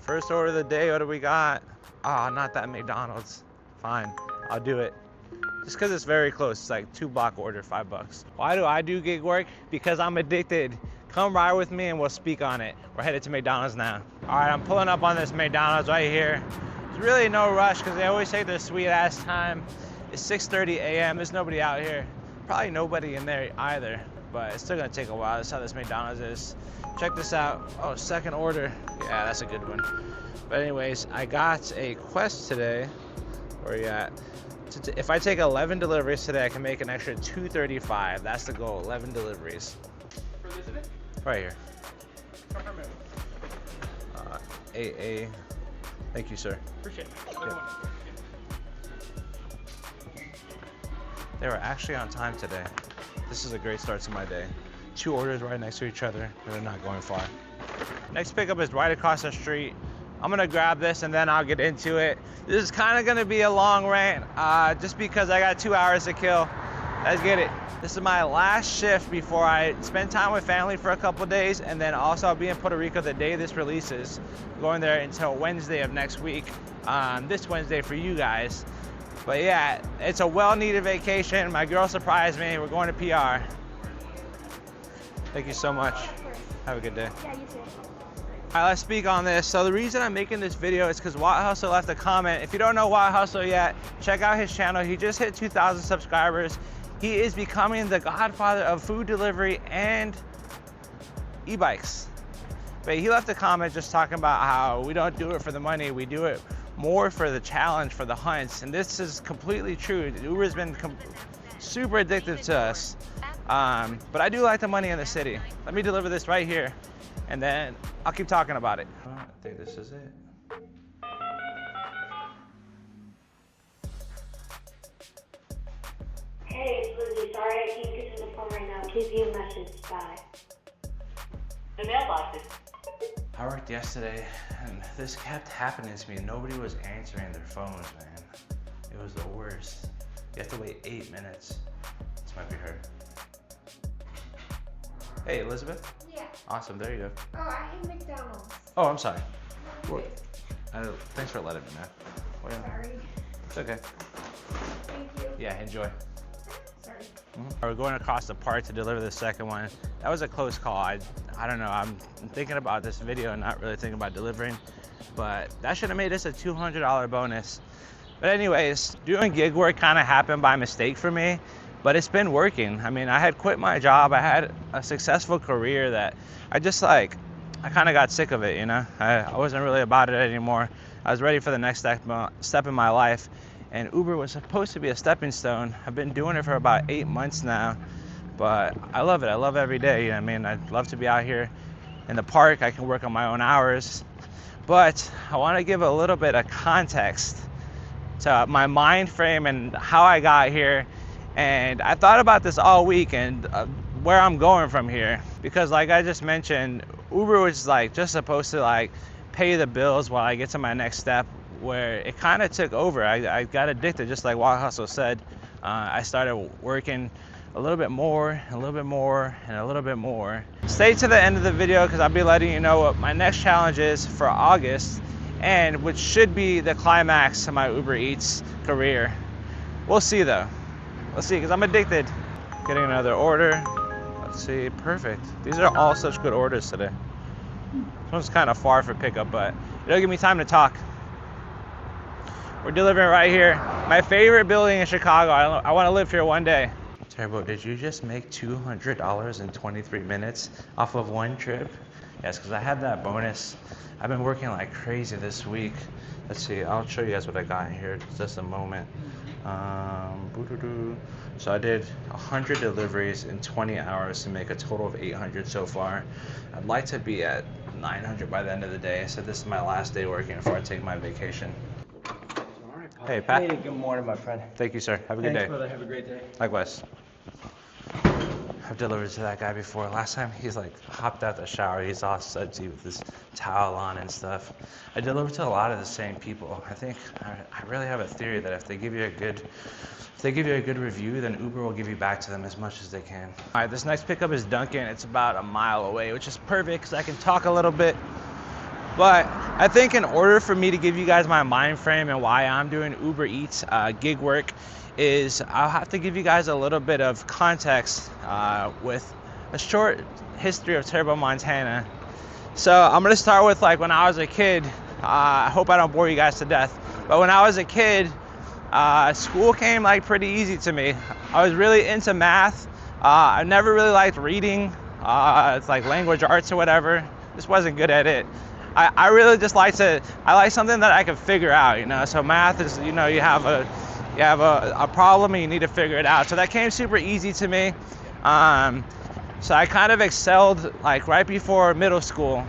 First order of the day, what do we got? Ah, not that McDonald's. Fine, I'll do it. Just because it's very close. It's like 2-block order, $5. Why do I do gig work? Because I'm addicted. Come ride with me and we'll speak on it. We're headed to McDonald's now. All right, I'm pulling up on this McDonald's right here. There's really no rush because they always take their sweet ass time. It's 6:30 a.m. There's nobody out here. Probably nobody in there either, but it's still gonna take a while. That's how this McDonald's is. Check this out. Oh, second order. Yeah, that's a good one. But anyways, I got a quest today. Where are you at? If I take 11 deliveries today, I can make an extra $235. That's the goal, 11 deliveries. For this event? Right here. AA. Thank you, sir. Appreciate it. Yeah. They were actually on time today. This is a great start to my day. 2 orders right next to each other, and they're not going far. Next pickup is right across the street. I'm gonna grab this and then I'll get into it. This is kind of gonna be a long rant, just because I got 2 hours to kill. Let's get it. This is my last shift before I spend time with family for a couple days, and then also I'll be in Puerto Rico the day this releases. Going there until Wednesday of next week, this Wednesday for you guys. But yeah, it's a well-needed vacation. My girl surprised me. We're going to PR. Thank you so much. Have a good day. Yeah, you too. All right, let's speak on this. So the reason I'm making this video is because Wild Hustle left a comment. If you don't know Wild Hustle yet, check out his channel. He just hit 2,000 subscribers. He is becoming the godfather of food delivery and e-bikes. But he left a comment just talking about how we don't do it for the money. We do it more for the challenge, for the hunts. And this is completely true. Uber's been super addictive to us. But I do like the money in the city. Let me deliver this right here, and then I'll keep talking about it. I think this is it. Hey, it's Lizzie. Sorry I can't get to the phone right now. Give you a message. Bye. The mailbox is... I worked yesterday, and this kept happening to me. Nobody was answering their phones, man. It was the worst. You have to wait 8 minutes. This might be her. Hey, Elizabeth? Yeah. Awesome, there you go. Oh, I hate McDonald's. Oh, I'm sorry. Well, thanks for letting me know. Well, yeah, Sorry. it's okay. Thank you. Yeah, enjoy. Sorry. We're going across the park to deliver the second one. That was a close call. I don't know. I'm thinking about this video and not really thinking about delivering, but that should have made this a $200 bonus. But anyways, doing gig work kind of happened by mistake for me, but it's been working. I mean, I had quit my job. I had a successful career that I kind of got sick of it, you know? I wasn't really about it anymore. I was ready for the next step in my life. And Uber was supposed to be a stepping stone. I've been doing it for about 8 months now, but I love it. I love every day. You know what I mean? I'd love to be out here in the park. I can work on my own hours, but I want to give a little bit of context to my mind frame and how I got here. And I thought about this all week and where I'm going from here, because like I just mentioned, Uber was like just supposed to like pay the bills while I get to my next step, where it kind of took over. I got addicted, just like Wild Hustle said. I started working a little bit more, a little bit more, and a little bit more. Stay to the end of the video because I'll be letting you know what my next challenge is for August, and which should be the climax of my Uber Eats career. We'll see though. Let's see, because I'm addicted. Getting another order. Let's see, perfect. These are all such good orders today. This one's kind of far for pickup, but it'll give me time to talk. We're delivering right here. My favorite building in Chicago. I want to live here one day. Turbo, did you just make $200 in 23 minutes off of one trip? Yes, because I had that bonus. I've been working like crazy this week. Let's see, I'll show you guys what I got here in just a moment. So I did 100 deliveries in 20 hours to make a total of 800 so far. I'd like to be at 900 by the end of the day. So this is my last day working before I take my vacation. Hey, Pat. Hey, good morning, my friend. Thank you, sir. Have a good day. Thanks, brother. Have a great day. Likewise. I've delivered to that guy before. Last time he's like hopped out the shower. He's all sudsy with his towel on and stuff. I deliver to a lot of the same people. I think I really have a theory that if they give you a good review, then Uber will give you back to them as much as they can. All right, this next pickup is Dunkin'. It's about a mile away, which is perfect because I can talk a little bit. But I think in order for me to give you guys my mind frame and why I'm doing Uber Eats gig work is I'll have to give you guys a little bit of context with a short history of Turbo Montana. So I'm gonna start with like when I was a kid. I hope I don't bore you guys to death, but when I was a kid, school came like pretty easy to me. I was really into math. I never really liked reading. It's like language arts or whatever. Just wasn't good at it. I really just like something that I can figure out, you know. So math is, you know, you have a problem and you need to figure it out. So that came super easy to me. So I kind of excelled like right before middle school.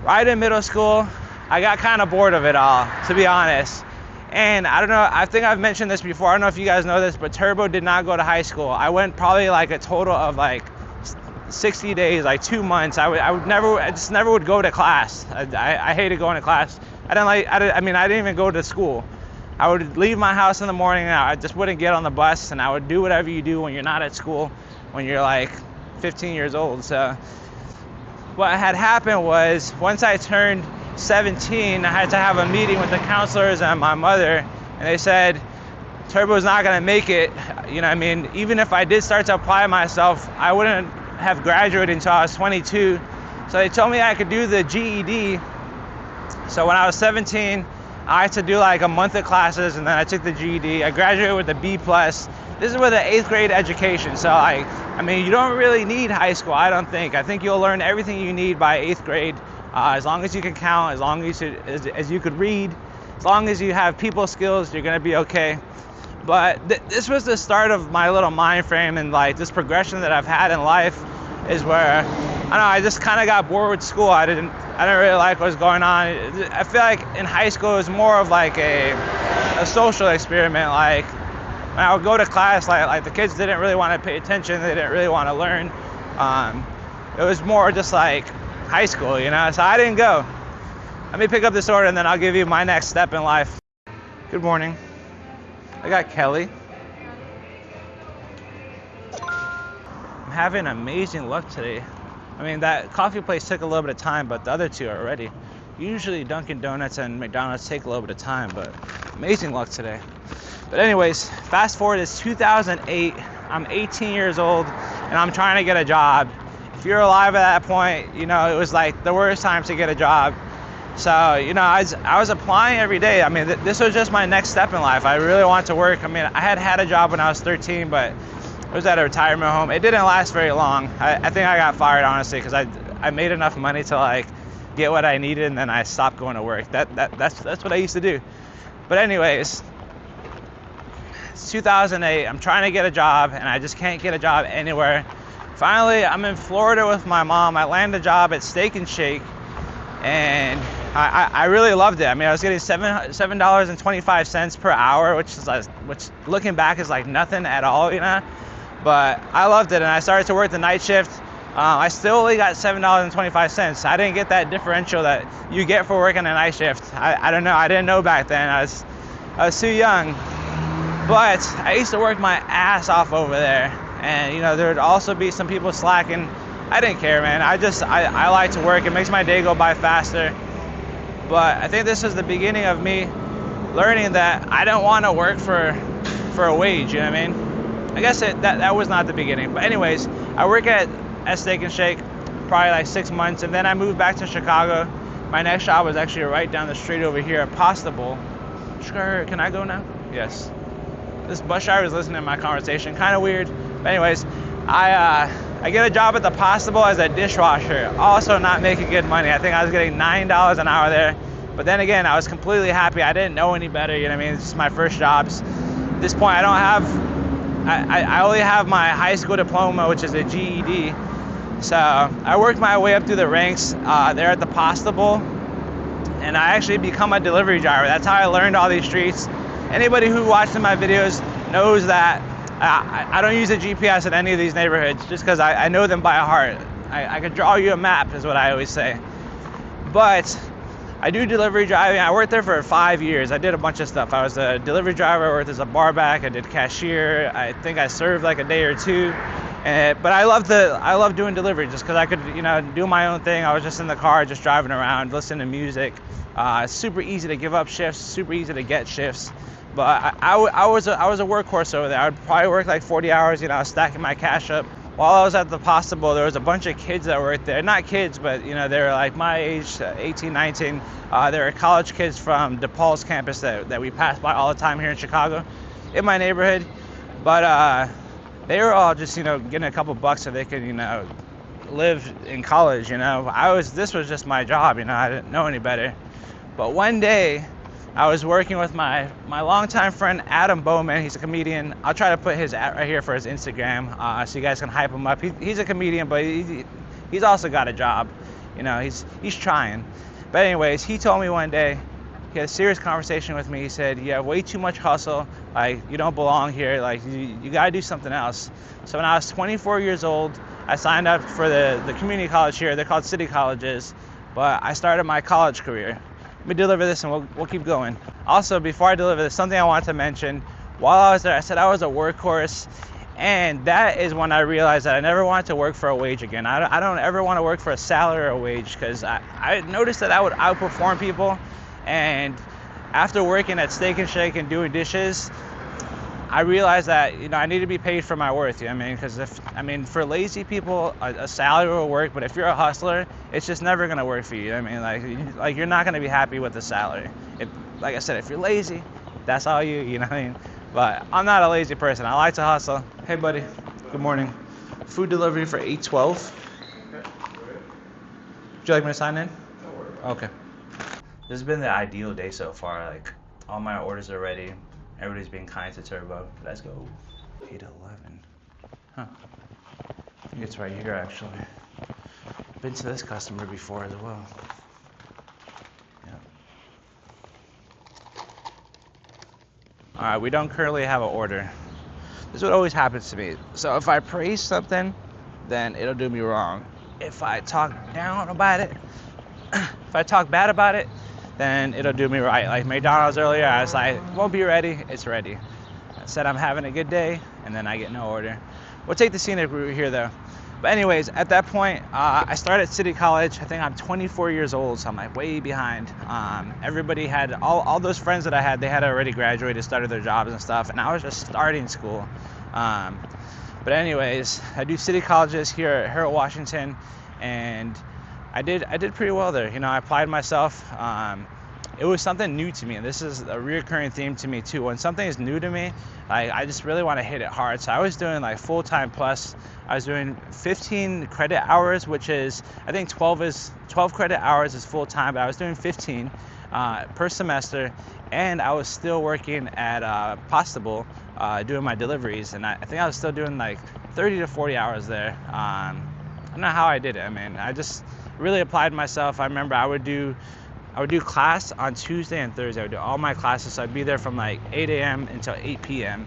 Right in middle school, I got kind of bored of it all, to be honest. And I don't know, I think I've mentioned this before. I don't know if you guys know this, but Turbo did not go to high school. I went probably like a total of like 60 days, like 2 months. I just never would go to class. I hated going to class. I didn't even go to school. I would leave my house in the morning and I just wouldn't get on the bus, and I would do whatever you do when you're not at school, when you're like 15 years old. So what had happened was once I turned 17, I had to have a meeting with the counselors and my mother, and they said, Turbo's not gonna make it. You know, I mean, even if I did start to apply myself, I wouldn't have graduated until I was 22. So they told me I could do the GED. So when I was 17, I had to do like a month of classes, and then I took the GED. I graduated with a B+. This is with an 8th grade education. So I mean, you don't really need high school, I don't think. I think you'll learn everything you need by 8th grade. As long as you can count, as long as you could read, as long as you have people skills, you're gonna be okay. But this was the start of my little mind frame, and like this progression that I've had in life is where, I don't know, I just kind of got bored with school. I didn't really like what was going on. I feel like in high school it was more of like a social experiment. Like when I would go to class, like the kids didn't really want to pay attention. They didn't really want to learn. It was more just like high school, you know, so I didn't go. Let me pick up this order and then I'll give you my next step in life. Good morning. I got Kelly. I'm having amazing luck today. I mean, that coffee place took a little bit of time, but the other two are ready. Usually Dunkin' Donuts and McDonald's take a little bit of time, but amazing luck today. But anyways, fast forward, it's 2008. I'm 18 years old and I'm trying to get a job. If you're alive at that point, you know, it was like the worst time to get a job. So, you know, I was applying every day. I mean, this was just my next step in life. I really wanted to work. I mean, I had a job when I was 13, but it was at a retirement home. It didn't last very long. I think I got fired, honestly, because I made enough money to like get what I needed, and then I stopped going to work. That's what I used to do. But anyways, it's 2008. I'm trying to get a job, and I just can't get a job anywhere. Finally, I'm in Florida with my mom. I landed a job at Steak and Shake, and I really loved it. I mean, I was getting $7.25 per hour, which looking back is like nothing at all, you know. But I loved it, and I started to work the night shift. I still only got $7.25. I didn't get that differential that you get for working a night shift. I don't know. I didn't know back then. I was too young. But I used to work my ass off over there, and you know, there would also be some people slacking. I didn't care, man. I like to work. It makes my day go by faster. But I think this is the beginning of me learning that I don't want to work for a wage, you know what I mean? I guess that was not the beginning. But anyways, I work at Steak and Shake probably like 6 months, and then I moved back to Chicago. My next job was actually right down the street over here at Pasta Bowl. Can I go now? Yes. This bus driver is listening to my conversation, kind of weird. But anyways, I get a job at the Pasta Bowl as a dishwasher, also not making good money. I think I was getting $9 an hour there. But then again, I was completely happy. I didn't know any better, you know what I mean? It's just my first jobs. At this point, I only have my high school diploma, which is a GED. So I worked my way up through the ranks there at the Pasta Bowl, and I actually become a delivery driver. That's how I learned all these streets. Anybody who watched my videos knows that I don't use a GPS in any of these neighborhoods just because I know them by heart. I could draw you a map, is what I always say. But I do delivery driving. I worked there for 5 years. I did a bunch of stuff. I was a delivery driver. I worked as a bar back. I did cashier. I think I served like a day or two. But I love doing delivery just because I could, do my own thing. I was just in the car, just driving around, listening to music. It's super easy to give up shifts, super easy to get shifts. But I was a workhorse over there. I'd probably work like 40 hours, stacking my cash up. While I was at the Pasta Bowl, there was a bunch of kids that worked there. Not kids, but they were like my age, 18, 19. They were college kids from DePaul's campus that we passed by all the time here in Chicago, in my neighborhood. But they were all just, getting a couple bucks so they could, live in college. This was just my job. I didn't know any better. But one day, I was working with my longtime friend Adam Bowman. He's a comedian. I'll try to put his ad right here for his Instagram, so you guys can hype him up. He's a comedian, but he's also got a job. He's trying. But anyways, he told me one day, he had a serious conversation with me. He said, "You have way too much hustle. Like, you don't belong here. Like, you gotta do something else." So when I was 24 years old, I signed up for the community college here. They're called city colleges, but I started my college career. Let me deliver this and we'll keep going. Also, before I deliver this, something I wanted to mention. While I was there, I said I was a workhorse, and that is when I realized that I never wanted to work for a wage again. I don't ever want to work for a salary or a wage, because I noticed that I would outperform people. And after working at Steak and Shake and doing dishes, I realized that I need to be paid for my worth. Because for lazy people, a salary will work, but if you're a hustler, it's just never gonna work for you. Like you're not gonna be happy with the salary. Like I said, if you're lazy, that's all you know what I mean. But I'm not a lazy person. I like to hustle. Hey, buddy. Good morning. Food delivery for 812. Would you like me to sign in? Okay. This has been the ideal day so far. Like, all my orders are ready. Everybody's being kind to Turbo. Let's go. 811. Huh. I think it's right here, actually. Been to this customer before as well. Yeah. All right, we don't currently have an order. This is what always happens to me. So if I praise something, then it'll do me wrong. If I talk down about it, if I talk bad about it, then it'll do me right. Like McDonald's earlier, I was like, won't be ready, it's ready. I said I'm having a good day, and then I get no order. We'll take the scenic route here though. But anyways, at that point, I started City College. I think I'm 24 years old, so I'm like way behind. Everybody had, all those friends that I had, they had already graduated, started their jobs and stuff, and I was just starting school. But anyways, I do City Colleges here at Harold Washington, and I did pretty well there. I applied myself. It was something new to me, and this is a reoccurring theme to me too. When something is new to me, I just really want to hit it hard. So I was doing like full-time plus. I was doing 15 credit hours, which is, I think 12 credit hours is full-time, but I was doing 15 per semester, and I was still working at Pasta Bowl doing my deliveries, and I think I was still doing like 30 to 40 hours there. I don't know how I did it. I just really applied myself. I remember I would do class on Tuesday and Thursday. I would do all my classes, so I'd be there from like 8 a.m. until 8 p.m.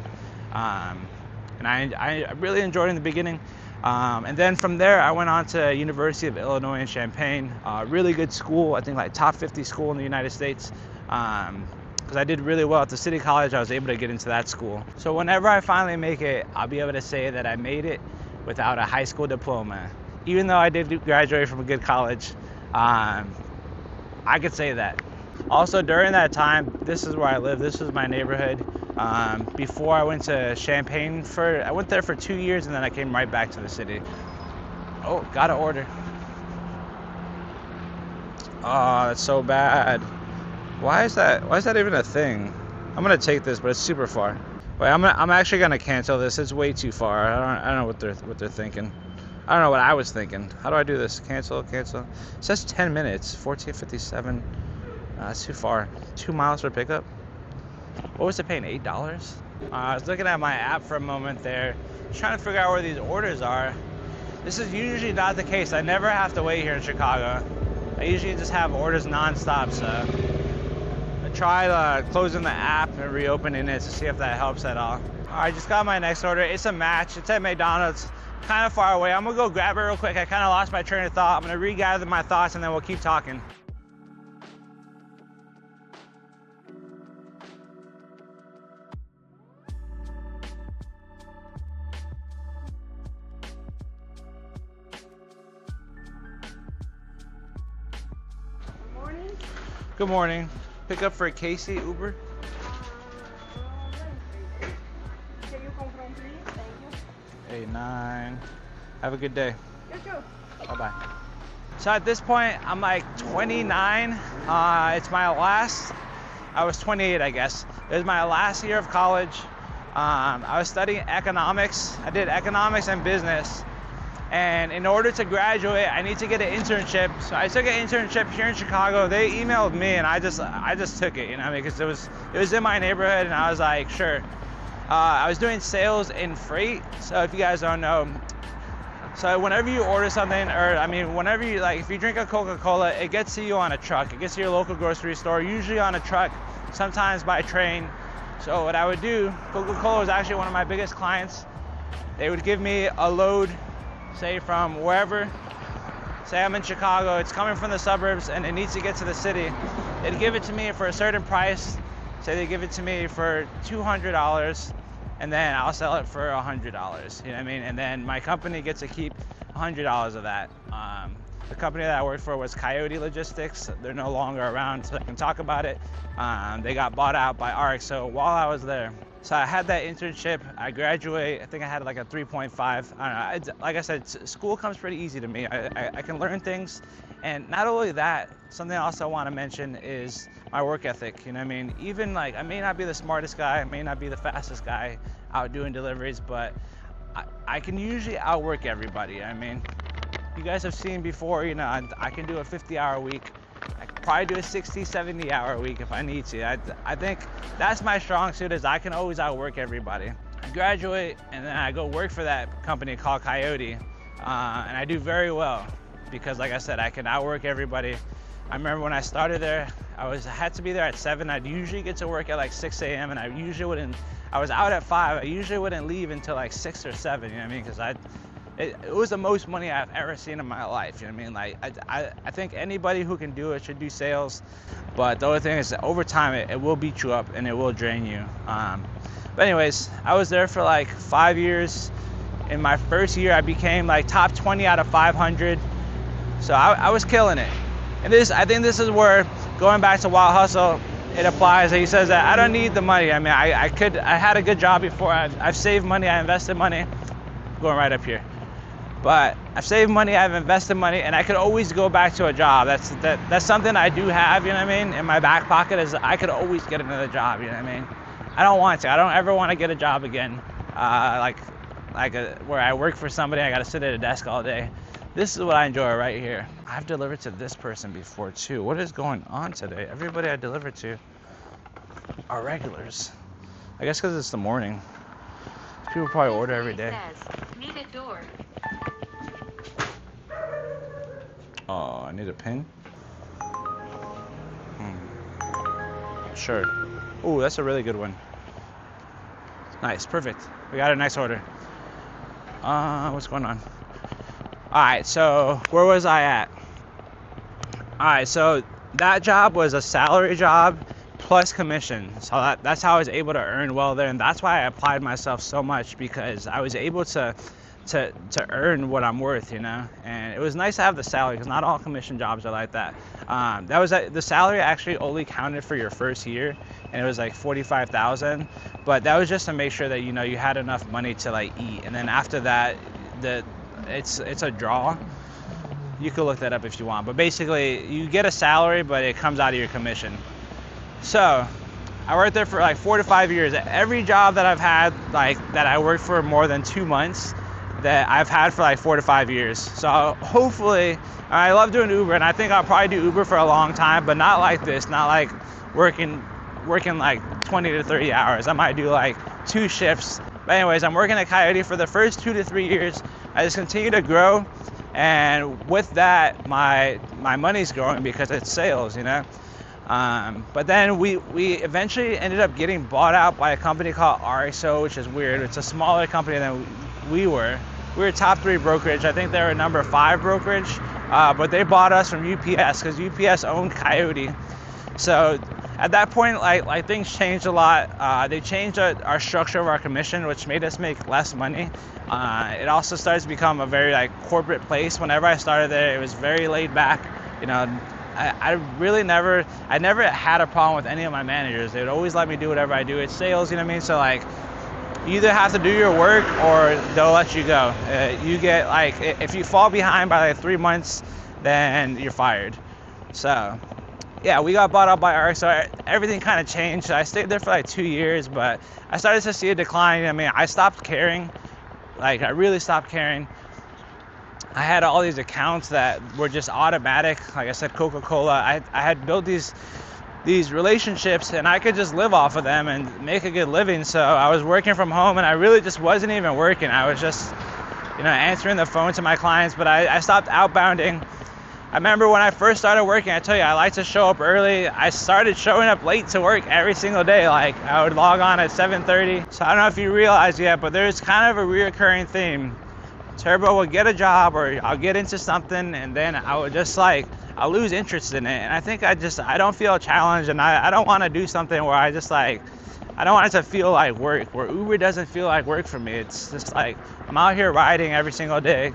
And I really enjoyed it in the beginning. And then from there, I went on to University of Illinois in Champaign. Really good school, I think like top 50 school in the United States. Because I did really well at the City College, I was able to get into that school. So whenever I finally make it, I'll be able to say that I made it without a high school diploma. Even though I did graduate from a good college, I could say that. Also, during that time, this is where I live. This was my neighborhood. Before I went to Champaign I went there for 2 years, and then I came right back to the city. Oh, got an order. Oh, that's so bad. Why is that even a thing? I'm gonna take this, but it's super far. Wait, I'm actually gonna cancel this. It's way too far. I don't know what they're thinking. I don't know what I was thinking. How do I do this? Cancel. It says 10 minutes, 14:57. That's too far. 2 miles for pickup. What was it paying, $8? I was looking at my app for a moment there, trying to figure out where these orders are. This is usually not the case. I never have to wait here in Chicago. I usually just have orders nonstop, so I tried closing the app and reopening it to see if that helps at all. I just got my next order. It's a match. It's at McDonald's. Kind of far away. I'm gonna go grab it real quick. I kind of lost my train of thought. I'm gonna regather my thoughts, and then we'll keep talking. Good morning. Pick up for Casey, Uber. Can you confirm, please? Thank you. 89. Have a good day. You too. Bye-bye. So at this point, I'm like 29. It's my last, I was 28, I guess. It was my last year of college. I was studying economics. I did economics and business. And in order to graduate, I need to get an internship. So I took an internship here in Chicago. They emailed me, and I just took it, you know, because it was in my neighborhood, and I was like, sure. I was doing sales in freight. So if you guys don't know, so whenever you order something, or I mean, whenever you like, if you drink a Coca-Cola, it gets to you on a truck. It gets to your local grocery store, usually on a truck, sometimes by train. So what I would do, Coca-Cola was actually one of my biggest clients. They would give me a load, say from wherever, say I'm in Chicago, it's coming from the suburbs and it needs to get to the city. They'd give it to me for a certain price. Say they give it to me for $200, and then I'll sell it for $100, you know what I mean? And then my company gets to keep $100 of that. The company that I worked for was Coyote Logistics. They're no longer around, so I can talk about it. They got bought out by ARC. So while I was there, so I had that internship. I graduate. I think I had like a 3.5. I don't know. Like I said, school comes pretty easy to me. I can learn things, and not only that, something else I want to mention is my work ethic. You know what I mean? Even like I may not be the smartest guy, I may not be the fastest guy out doing deliveries, but I can usually outwork everybody. I mean, you guys have seen before, you know, I can do a 50-hour week. I could probably do a 60, 70-hour week if I need to. I think that's my strong suit, is I can always outwork everybody. I graduate and then I go work for that company called Coyote, and I do very well because, like I said, I can outwork everybody. I remember when I started there, I had to be there at 7. I'd usually get to work at like 6 a.m. and I was out at 5. I usually wouldn't leave until like 6 or 7, you know what I mean? Because it was the most money I've ever seen in my life, you know what I mean? Like, I think anybody who can do it should do sales, but the only thing is that over time, it will beat you up and it will drain you. But anyways, I was there for like 5 years. In my first year, I became like top 20 out of 500. So I was killing it. And I think this is where, going back to Wild Hustle, it applies. He says that I don't need the money. I mean, I had a good job before. I've saved money, I invested money. Going right up here. But I've saved money, I've invested money, and I could always go back to a job. That's something I do have, you know what I mean? In my back pocket is I could always get another job, you know what I mean? I don't want to. I don't ever want to get a job again, where I work for somebody, I got to sit at a desk all day. This is what I enjoy right here. I've delivered to this person before too. What is going on today? Everybody I deliver to are regulars. I guess because it's the morning. People probably order every day. Needed door. Oh, I need a pin? Sure. Oh, that's a really good one. Nice, perfect. We got a nice order. What's going on? Alright, so where was I at? Alright, so that job was a salary job plus commission. So that's how I was able to earn well there, and that's why I applied myself so much, because I was able to earn what I'm worth, you know. And it was nice to have the salary, because not all commission jobs are like that. The salary actually only counted for your first year, and it was like $45,000. But that was just to make sure that, you know, you had enough money to like eat. And then after that, it's a draw. You can look that up if you want. But basically, you get a salary, but it comes out of your commission. So I worked there for like 4 to 5 years. Every job that I've had, like that I worked for more than 2 months, that I've had for like 4 to 5 years. So hopefully, I love doing Uber, and I think I'll probably do Uber for a long time, but not like this, not like working like 20 to 30 hours. I might do like 2 shifts. But anyways, I'm working at Coyote for the first 2 to 3 years. I just continue to grow, and with that, my money's growing because it's sales, you know. But then we eventually ended up getting bought out by a company called RXO, which is weird. It's a smaller company than we were. We were top 3 brokerage. I think they were number 5 brokerage, but they bought us from UPS because UPS owned Coyote. So at that point, like things changed a lot. They changed our structure of our commission, which made us make less money. It also started to become a very like corporate place. Whenever I started there, it was very laid back. You know, I really never had a problem with any of my managers. They would always let me do whatever I do. It's sales, you know what I mean? So like, you either have to do your work or they'll let you go. You get like, if you fall behind by like 3 months, then you're fired. So yeah, we got bought out by ARC, so everything kind of changed. I stayed there for like 2 years, but I started to see a decline. I mean, I stopped caring. Like, I really stopped caring. I had all these accounts that were just automatic. Like I said, Coca-Cola. I had built these relationships, and I could just live off of them and make a good living. So I was working from home, and I really just wasn't even working. I was just, answering the phone to my clients, but I stopped outbounding. I remember when I first started working, I tell you, I like to show up early. I started showing up late to work every single day. Like, I would log on at 7:30. So I don't know if you realize yet, but there's kind of a reoccurring theme. Turbo will get a job, or I'll get into something, and then I would just I'll lose interest in it. And I think I don't feel challenged, and I don't want to do something where I don't want it to feel like work, where Uber doesn't feel like work for me. It's just like, I'm out here riding every single day.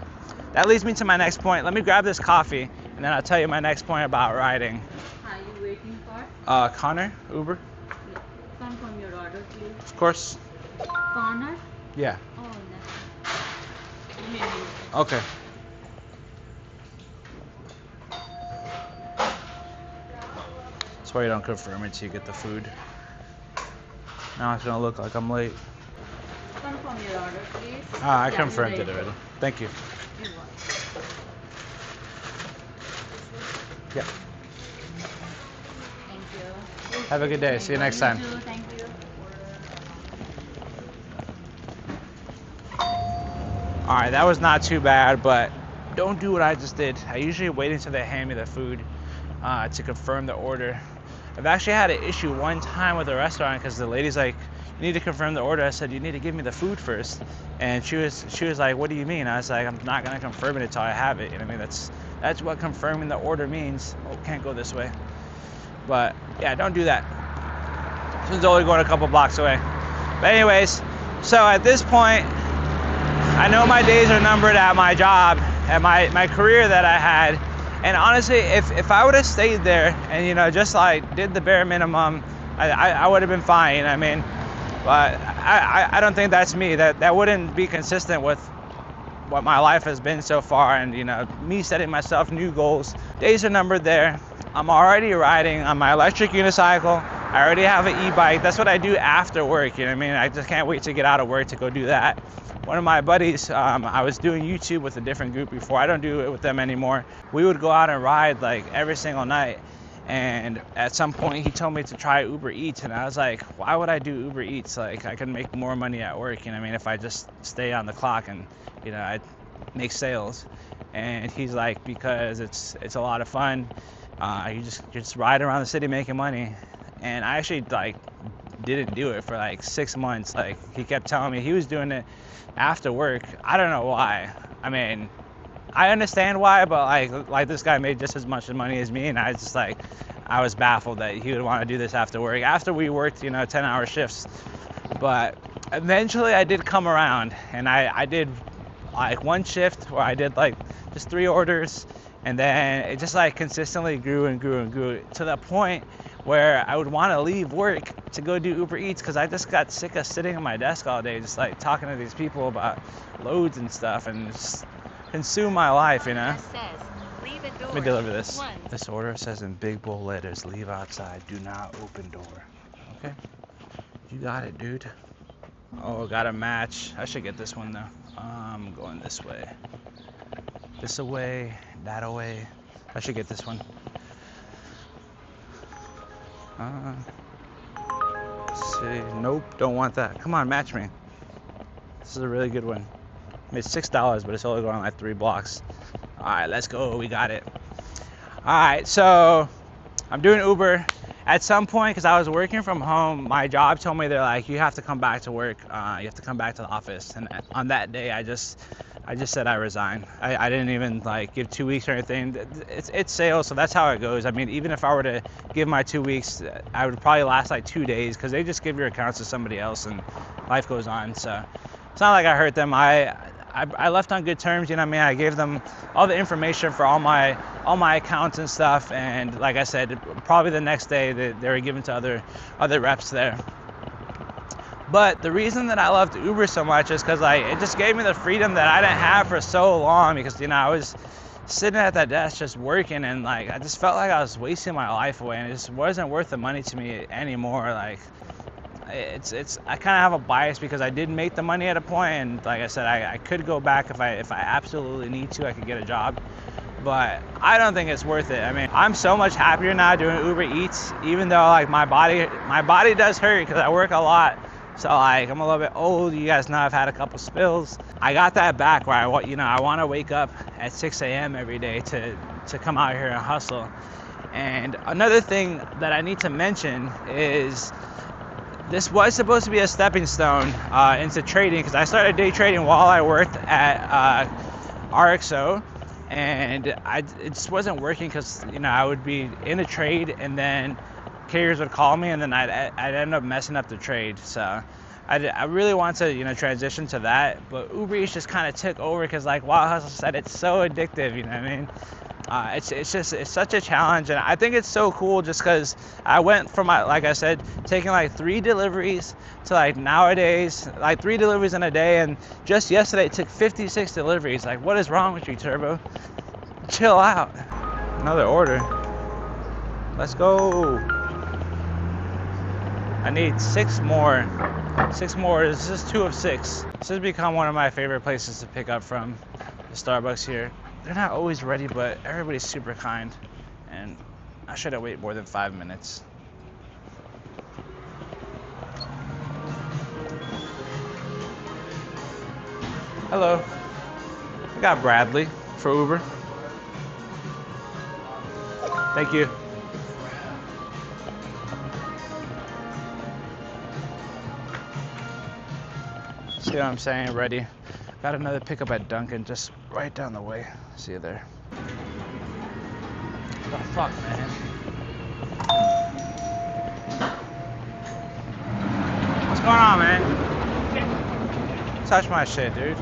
That leads me to my next point. Let me grab this coffee, and then I'll tell you my next point about riding. Are you waiting for? Connor, Uber. Yeah. Confirm your order, please. Of course. Connor? Yeah. Oh, no. Maybe. Okay. That's why you don't confirm it till you get the food. Now it's gonna look like I'm late. Confirm your order, please. I Yeah, confirmed you're it right. already. Thank you. You're welcome. Yeah. Thank you. Have a good day. See you next time. You too. Thank you. All right, that was not too bad, but don't do what I just did. I usually wait until they hand me the food to confirm the order. I've actually had an issue one time with a restaurant because the lady's like, "You need to confirm the order." I said, "You need to give me the food first." And she was like, "What do you mean?" I was like, "I'm not gonna confirm it until I have it." You know what I mean? That's what confirming the order means. Oh, can't go this way. But yeah, don't do that. This one's only going a couple blocks away. But anyways, so at this point, I know my days are numbered at my job, at my career that I had. And honestly, if I would have stayed there and, just like did the bare minimum, I would have been fine, you know what I mean? But I don't think that's me. That wouldn't be consistent with what my life has been so far, and me setting myself new goals. Days are numbered there. I'm already riding on my electric unicycle. I already have an e-bike. That's what I do after work, you know what I mean? I just can't wait to get out of work to go do that. One of my buddies, I was doing YouTube with a different group before. I don't do it with them anymore. We would go out and ride like every single night. And at some point he told me to try Uber Eats, and I was like, why would I do Uber Eats? Like, I can make more money at work, you know what I mean, if I just stay on the clock and I make sales. And he's like, because it's a lot of fun. You're just riding around the city making money. And I actually didn't do it for like 6 months. Like, he kept telling me he was doing it after work. I don't know why. I mean, I understand why, but like this guy made just as much money as me, and I was baffled that he would want to do this after work. After we worked, 10-hour shifts. But eventually I did come around, and I did like one shift where I did like just 3 orders, and then it just like consistently grew and grew and grew to the point where I would want to leave work to go do Uber Eats, because I just got sick of sitting at my desk all day, just like talking to these people about loads and stuff, and just consume my life, Let me deliver this. This order says in big bold letters, leave outside, do not open door. Okay? You got it, dude. Oh, got a match. I should get this one though. I'm going this way. This away, that away. I should get this one. Let's see. Nope, don't want that. Come on, match me. This is a really good one. I mean, it's $6, but it's only going like 3 blocks. All right, let's go. We got it. All right, so I'm doing Uber. At some point, because I was working from home, my job told me, they're like, you have to come back to work. You have to come back to the office. And on that day, I just said I resign. I didn't even like give 2 weeks or anything. It's sales, so that's how it goes. I mean, even if I were to give my 2 weeks, I would probably last like 2 days, because they just give your accounts to somebody else and life goes on. So it's not like I hurt them. I I left on good terms, you know what I mean? I gave them all the information for all my accounts and stuff, and like I said, probably the next day they were given to other reps there. But the reason that I loved Uber so much is because it just gave me the freedom that I didn't have for so long, because I was sitting at that desk just working, and I just felt like I was wasting my life away, and it just wasn't worth the money to me anymore. It's I kind of have a bias because I did make the money at a point, and like I said, I could go back if I absolutely need to. I could get a job, but I don't think it's worth it. I mean, I'm so much happier now doing Uber Eats, even though my body does hurt because I work a lot. So I'm a little bit old. You guys know I've had a couple spills. I got that back where I want to wake up at 6 a.m. every day to come out here and hustle. And another thing that I need to mention is this was supposed to be a stepping stone into trading, because I started day trading while I worked at RXO, and it just wasn't working because I would be in a trade and then carriers would call me, and then I'd end up messing up the trade. So I really want to transition to that, but Uber Eats just kind of took over because Wild Hustle said it's so addictive. You know what I mean? It's such a challenge, and I think it's so cool just because I went from like I said, taking 3 deliveries to nowadays 3 deliveries in a day, and just yesterday it took 56 deliveries. What is wrong with you, Turbo? Chill out. Another order. Let's go. I need 6 more. 6 more. This is 2 of 6. This has become one of my favorite places to pick up from, the Starbucks here. They're not always ready, but everybody's super kind, and I shouldn't wait more than 5 minutes. Hello. We got Bradley for Uber. Thank you. See what I'm saying? Ready. Got another pickup at Dunkin', just right down the way. See you there. What the fuck, man? What's going on, man? Touch my shit, dude.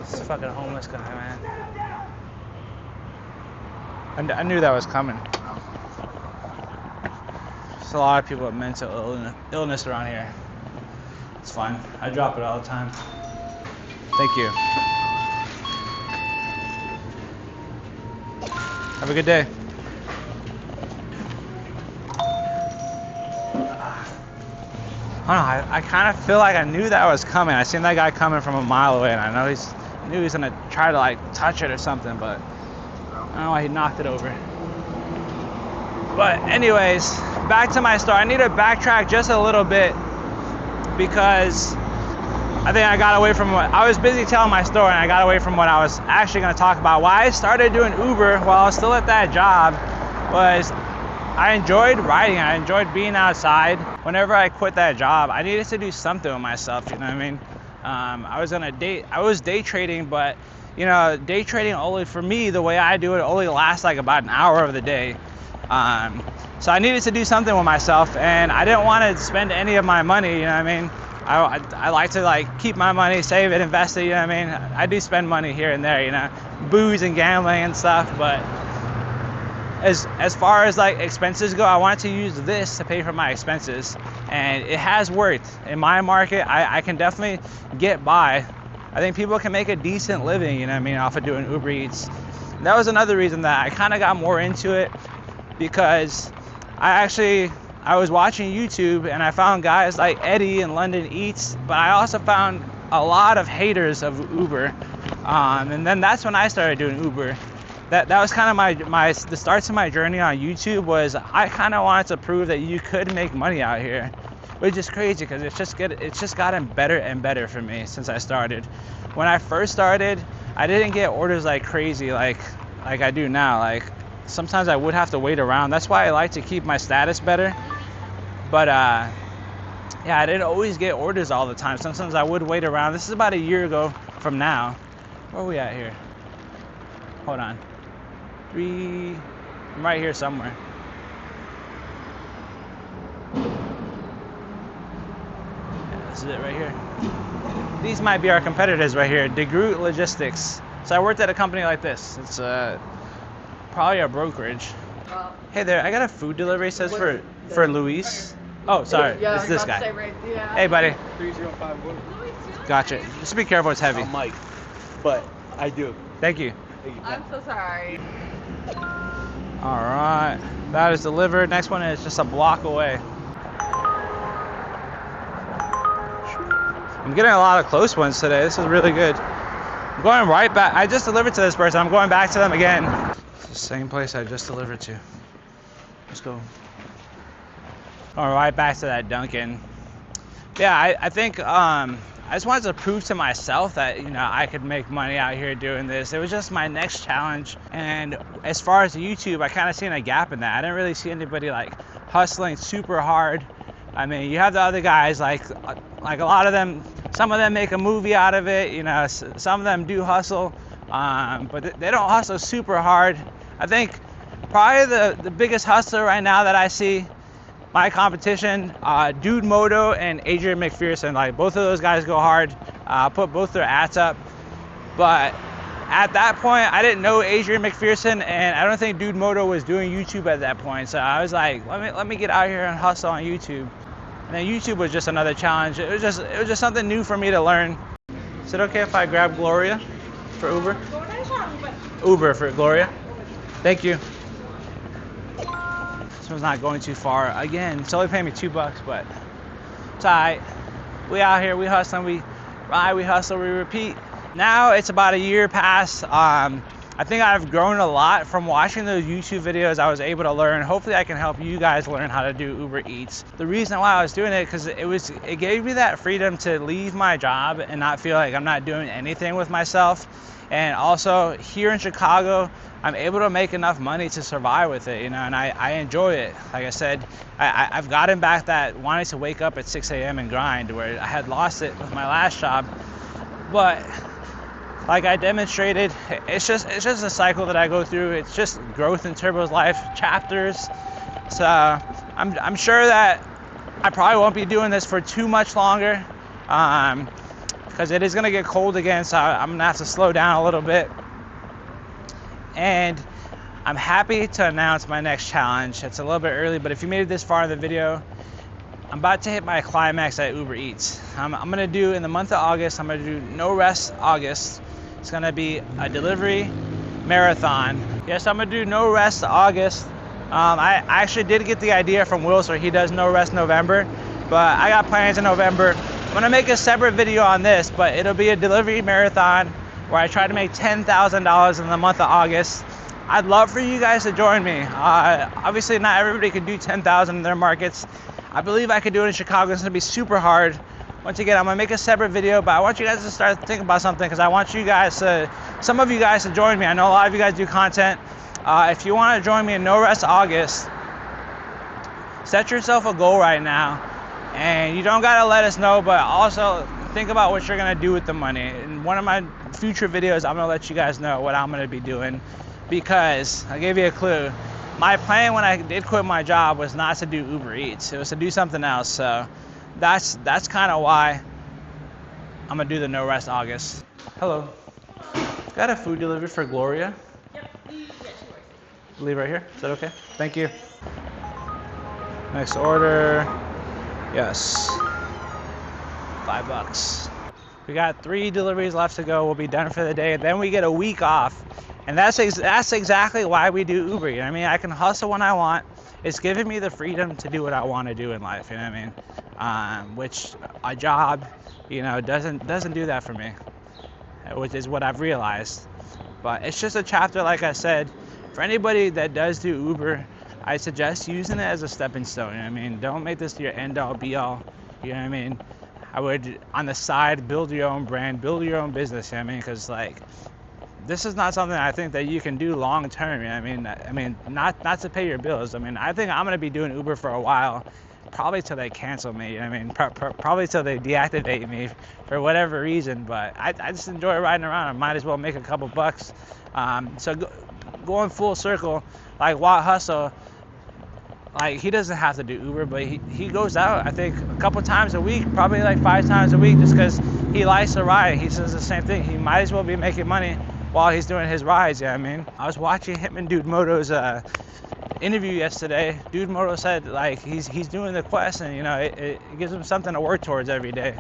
This fucking homeless guy, man. I knew that was coming. There's a lot of people with mental illness around here. It's fine. I drop it all the time. Thank you. Have a good day. I don't know, I kind of feel like I knew that was coming. I seen that guy coming from a mile away, and I know knew he was gonna try to touch it or something, but I don't know why he knocked it over. But anyways, back to my story. I need to backtrack just a little bit because I think I got away from what I was busy telling my story, and I got away from what I was actually going to talk about. Why I started doing Uber while I was still at that job was I enjoyed riding. I enjoyed being outside. Whenever I quit that job, I needed to do something with myself. You know what I mean? I was day trading, but day trading only for me, the way I do it, only lasts about an hour of the day. So I needed to do something with myself, and I didn't want to spend any of my money, you know what I mean? I like to keep my money, save it, invest it, you know what I mean? I do spend money here and there, booze and gambling and stuff, but as far as expenses go, I wanted to use this to pay for my expenses, and it has worked. In my market, I can definitely get by. I think people can make a decent living, you know what I mean, off of doing Uber Eats. And that was another reason that I kind of got more into it, because I was watching YouTube and I found guys like Eddie and London Eats, but I also found a lot of haters of Uber, and then that's when I started doing Uber. That was kind of the starts of my journey on YouTube. Was I kind of wanted to prove that you could make money out here, which is crazy because it's just gotten better and better for me since I started. When I first started, I didn't get orders like crazy like I do now. Sometimes I would have to wait around. That's why I like to keep my status better. But yeah, I didn't always get orders all the time. Sometimes I would wait around. This is about a year ago from now. Where are we at here? Hold on. I'm right here somewhere. This is it right here. These might be our competitors right here, DeGroot Logistics. So I worked at a company like this. It's probably a brokerage. Hey there, I got a food delivery. It says for Luis. Oh, sorry, it's this guy. Hey, buddy. 3051. Gotcha. Just be careful, it's heavy. Mike, but I do. Thank you. I'm so sorry. All right, that is delivered. Next one is just a block away. I'm getting a lot of close ones today. This is really good. I'm going right back. I just delivered to this person. I'm going back to them again. It's the same place I just delivered to. Let's go. All right, back to that Dunkin'. Yeah, I think I just wanted to prove to myself that, you know, I could make money out here doing this. It was just my next challenge. And as far as YouTube, I kind of seen a gap in that. I didn't really see anybody like hustling super hard. I mean, you have the other guys, like a lot of them, some of them make a movie out of it, you know, some of them do hustle, but they don't hustle super hard. I think probably the biggest hustler right now that I see, my competition, Dude Moto and Adrian McPherson, like both of those guys go hard, put both their ads up. But at that point, I didn't know Adrian McPherson, and I don't think Dude Moto was doing YouTube at that point. So I was like, let me get out here and hustle on YouTube. And then YouTube was just another challenge. It was just something new for me to learn. Is it okay if I grab Gloria for Uber? Uber for Gloria. Thank you. This one's not going too far. Again, it's only paying me $2, but it's alright. We out here, we hustling, we ride, we hustle, we repeat. Now it's about a year past. I think I've grown a lot from watching those YouTube videos. I was able to learn. Hopefully I can help you guys learn how to do Uber Eats. The reason why I was doing it, because it gave me that freedom to leave my job and not feel like I'm not doing anything with myself. And also here in Chicago, I'm able to make enough money to survive with it, you know, and I enjoy it. Like I said, I've gotten back that wanting to wake up at 6 a.m. and grind, where I had lost it with my last job. But like I demonstrated, it's just a cycle that I go through. It's just growth in Turbo's life, chapters. So I'm sure that I probably won't be doing this for too much longer, because it is gonna get cold again, so I'm gonna have to slow down a little bit. And I'm happy to announce my next challenge. It's a little bit early, but if you made it this far in the video, I'm about to hit my climax at Uber Eats. I'm gonna do, in the month of August, I'm gonna do No Rest August. It's gonna be a delivery marathon. Yes, I'm gonna do No Rest August. I actually did get the idea from Will, so he does No Rest November, but I got plans in November. I'm gonna make a separate video on this, but it'll be a delivery marathon where I try to make $10,000 in the month of August. I'd love for you guys to join me. Obviously not everybody can do 10,000 in their markets. I believe I could do it in Chicago. It's gonna be super hard. Once again, I'm gonna make a separate video, but I want you guys to start thinking about something, because I want you guys to, some of you guys to join me. I know a lot of you guys do content. If you wanna join me in No Rest August, set yourself a goal right now, and you don't gotta let us know, but also think about what you're gonna do with the money. In one of my future videos, I'm gonna let you guys know what I'm gonna be doing, because I gave you a clue. My plan when I did quit my job was not to do Uber Eats. It was to do something else. So that's kind of why I'm gonna do the No Rest August. Hello. Got a food delivery for Gloria? Yep. Yeah, sure. Leave right here. Is that okay? Thank you. Next order. Yes. $5. We got 3 deliveries left to go. We'll be done for the day. Then we get a week off. And that's exactly why we do Uber. You know what I mean? I can hustle when I want. It's giving me the freedom to do what I want to do in life. You know what I mean? Which a job, you know, doesn't do that for me, which is what I've realized. But it's just a chapter, like I said. For anybody that does do Uber, I suggest using it as a stepping stone. You know what I mean? Don't make this your end all be all. You know what I mean? I would, on the side, build your own brand, build your own business. You know what I mean? Because like, this is not something I think that you can do long term. You know what I mean? Not to pay your bills. I mean, I think I'm gonna be doing Uber for a while, probably till they cancel me. You know what I mean? Probably till they deactivate me for whatever reason. But I just enjoy riding around. I might as well make a couple bucks. So going full circle, like Watt Hustle, like he doesn't have to do Uber, but he goes out, I think, a couple times a week, probably like 5 times a week, just because he likes to ride. He says the same thing. He might as well be making money while he's doing his rides. Yeah, I mean, I was watching him and Dude Moto's interview yesterday. Dude Moto said like he's doing the quest, and you know it gives him something to work towards every day.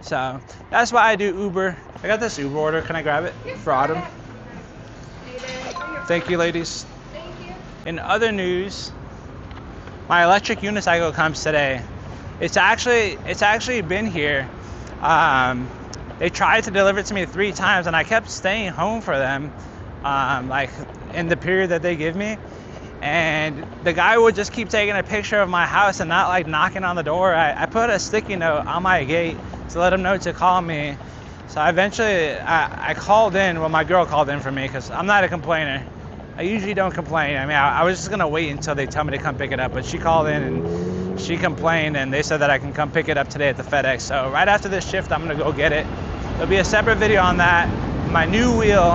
So that's why I do Uber. I got this Uber order. Can I grab it for Autumn? Thank you, ladies. Thank you. In other news, my electric unicycle comes today. It's actually been here. They tried to deliver it to me 3 times, and I kept staying home for them, like in the period that they give me. And the guy would just keep taking a picture of my house and not like knocking on the door. I put a sticky note on my gate to let him know to call me. So eventually I called in. Well, my girl called in for me because I'm not a complainer. I usually don't complain. I mean, I was just gonna wait until they tell me to come pick it up, but she called in and she complained, and they said that I can come pick it up today at the FedEx. So right after this shift, I'm gonna go get it. There'll be a separate video on that. My new wheel,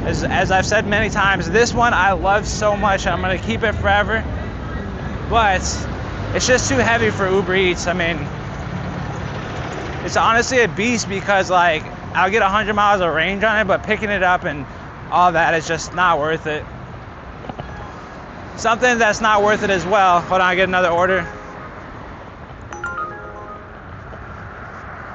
as I've said many times, this one I love so much, and I'm gonna keep it forever. But it's just too heavy for Uber Eats. I mean, it's honestly a beast because like I'll get 100 miles of range on it, but picking it up and all that is just not worth it. Something that's not worth it as well. Hold on, I get another order.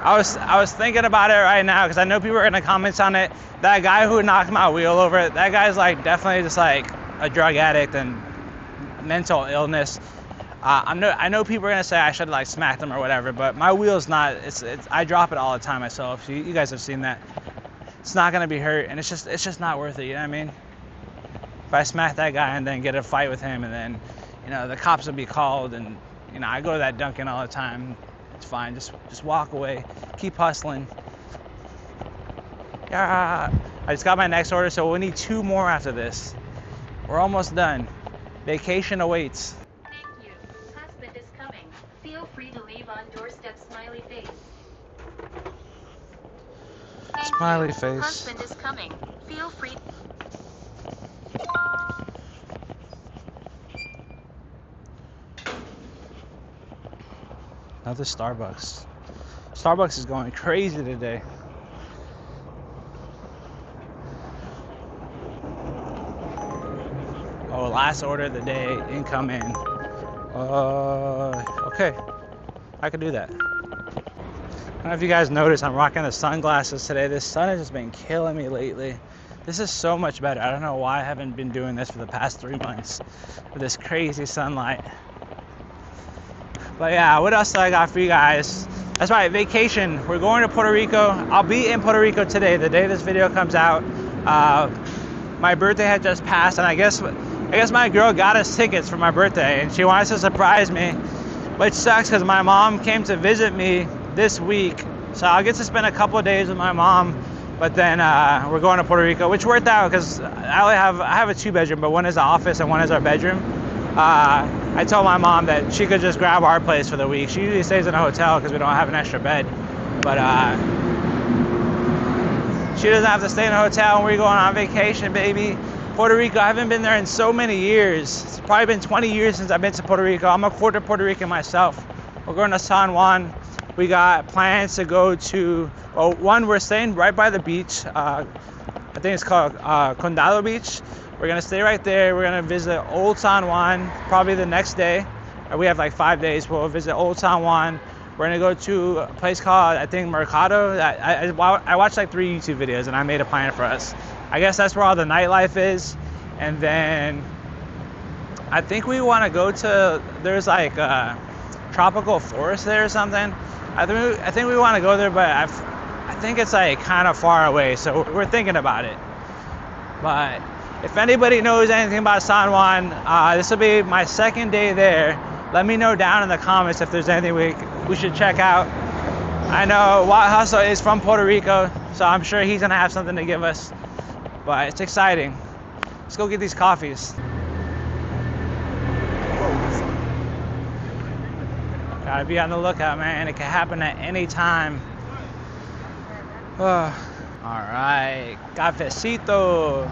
I was thinking about it right now because I know people are gonna comment on it. That guy who knocked my wheel over, that guy's like definitely just like a drug addict and mental illness. I know people are gonna say I should like smack them or whatever, but my wheel's not. It's I drop it all the time myself. You guys have seen that. It's not gonna be hurt, and it's just not worth it. You know what I mean? If I smack that guy and then get a fight with him, and then you know the cops will be called, and you know I go to that Dunkin' all the time. It's fine. Just walk away. Keep hustling. Yeah. I just got my next order, so we need 2 more after this. We're almost done. Vacation awaits. Thank you. Husband is coming. Feel free to leave on doorstep, smiley face. Thank Smiley you. face. Husband is coming. Feel free. Another Starbucks. Starbucks is going crazy today. Oh, last order of the day, incoming. Okay, I could do that. I don't know if you guys noticed, I'm rocking the sunglasses today. This sun has just been killing me lately. This is so much better. I don't know why I haven't been doing this for the past 3 months with this crazy sunlight. But yeah, what else do I got for you guys? That's right, vacation. We're going to Puerto Rico. I'll be in Puerto Rico today, the day this video comes out. My birthday had just passed, and I guess my girl got us tickets for my birthday, and she wants to surprise me, which sucks because my mom came to visit me this week, so I'll get to spend a couple of days with my mom. But then we're going to Puerto Rico, which worked out because I have a 2-bedroom, but one is the office and one is our bedroom. I told my mom that she could just grab our place for the week. She usually stays in a hotel because we don't have an extra bed, but she doesn't have to stay in a hotel when we're going on vacation, baby. Puerto Rico, I haven't been there in so many years. It's probably been 20 years since I've been to Puerto Rico. I'm a quarter Puerto Rican myself. We're going to San Juan. We got plans to go to, well, one, we're staying right by the beach. I think it's called Condado Beach. We're gonna stay right there. We're gonna visit Old San Juan probably the next day. We have like 5 days. We'll visit Old San Juan. We're gonna go to a place called, I think, Mercado. I watched like 3 YouTube videos and I made a plan for us. I guess that's where all the nightlife is. And then I think we wanna go to, there's like a tropical forest there or something. I think we wanna go there, but I think it's like kind of far away. So we're thinking about it. But if anybody knows anything about San Juan, this will be my 2nd day there. Let me know down in the comments if there's anything we should check out. I know Wild Hustle is from Puerto Rico, so I'm sure he's gonna have something to give us. But it's exciting. Let's go get these coffees. Gotta be on the lookout, man. It can happen at any time. All right, cafecito.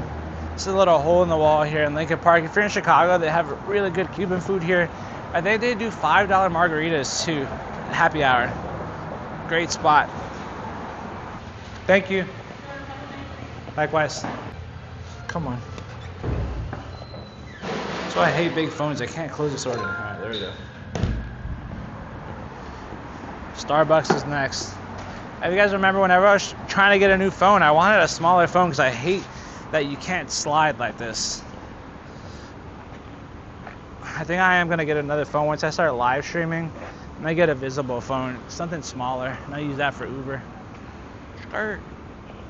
It's a little hole in the wall here in Lincoln Park. If you're in Chicago, they have really good Cuban food here. I think they do $5 margaritas too. Happy hour. Great spot. Thank you. Likewise. Come on. That's why I hate big phones. I can't close this order. All right, there we go. Starbucks is next. If you guys remember, whenever I was trying to get a new phone, I wanted a smaller phone because I hate that you can't slide like this. I think I am gonna get another phone once I start live streaming. I'm gonna get a visible phone, something smaller, and I use that for Uber. Or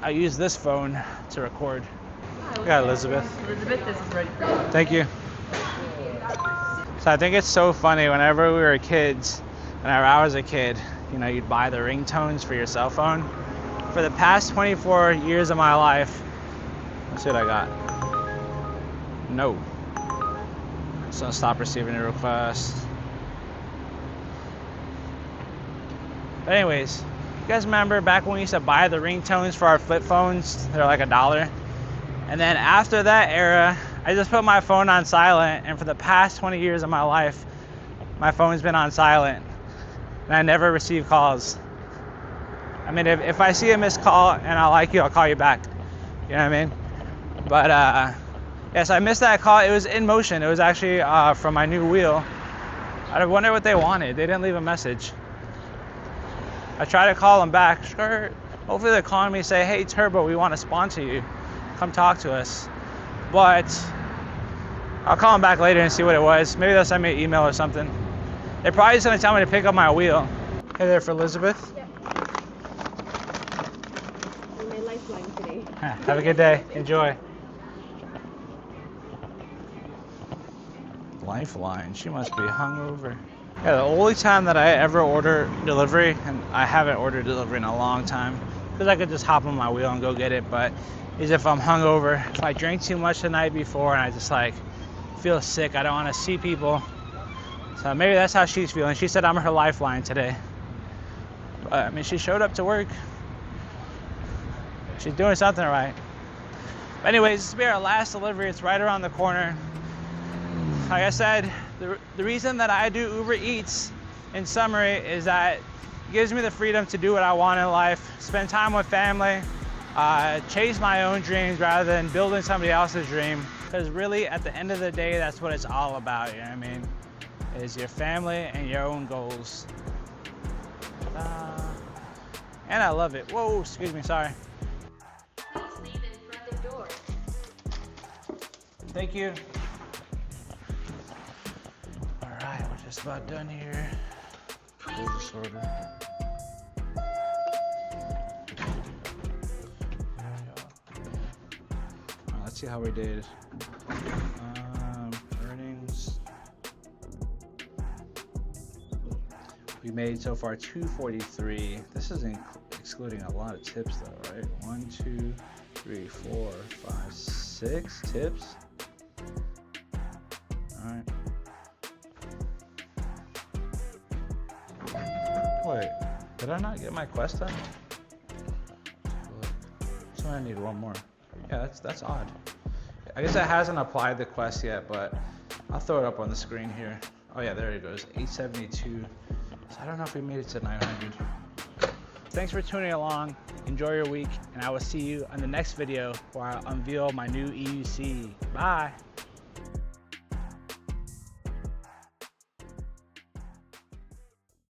I use this phone to record. I got Elizabeth. Elizabeth, this is ready for you. Thank you. So I think it's so funny whenever we were kids, whenever I was a kid, you know, you'd buy the ringtones for your cell phone. For the past 24 years of my life, let's see what I got. No. So stop receiving a request. But anyways, you guys remember back when we used to buy the ringtones for our flip phones? They're like $1. And then after that era, I just put my phone on silent, and for the past 20 years of my life, my phone's been on silent, and I never receive calls. I mean, if I see a missed call and I like you, I'll call you back. You know what I mean? But yes, I missed that call. It was InMotion. It was actually from my new wheel. I wonder what they wanted. They didn't leave a message. I tried to call them back. Sure. Hopefully they're calling me and say, hey, Turbo, we want to sponsor you. Come talk to us. But I'll call them back later and see what it was. Maybe they'll send me an email or something. They're probably just going to tell me to pick up my wheel. Hey there for Elizabeth. Yeah. You're my lifeline today. Have a good day. Enjoy. Lifeline. She must be hungover. Yeah, the only time that I ever order delivery, and I haven't ordered delivery in a long time, because I could just hop on my wheel and go get it, but is if I'm hungover. If I drank too much the night before and I just like feel sick, I don't want to see people. So maybe that's how she's feeling. She said I'm her lifeline today. But I mean, she showed up to work. She's doing something right. But anyways, this will be our last delivery. It's right around the corner. Like I said, the reason that I do Uber Eats in summary is that it gives me the freedom to do what I want in life, spend time with family, chase my own dreams rather than building somebody else's dream. Because really, at the end of the day, that's what it's all about, you know what I mean? Is your family and your own goals. And I love it. Whoa, excuse me, sorry. Please leave in front of door. Thank you. All right, we're just about done here. Close this order. Let's see how we did. Earnings. We made so far $243. This is excluding a lot of tips though, right? 1, 2, 3, 4, 5, 6 tips. All right. Wait, did I not get my quest done? So I need one more. Yeah, that's odd. I guess it hasn't applied the quest yet, but I'll throw it up on the screen here. Oh yeah, there it goes, 872. So I don't know if we made it to 900. Thanks for tuning along. Enjoy your week, and I will see you on the next video where I'll unveil my new EUC. Bye.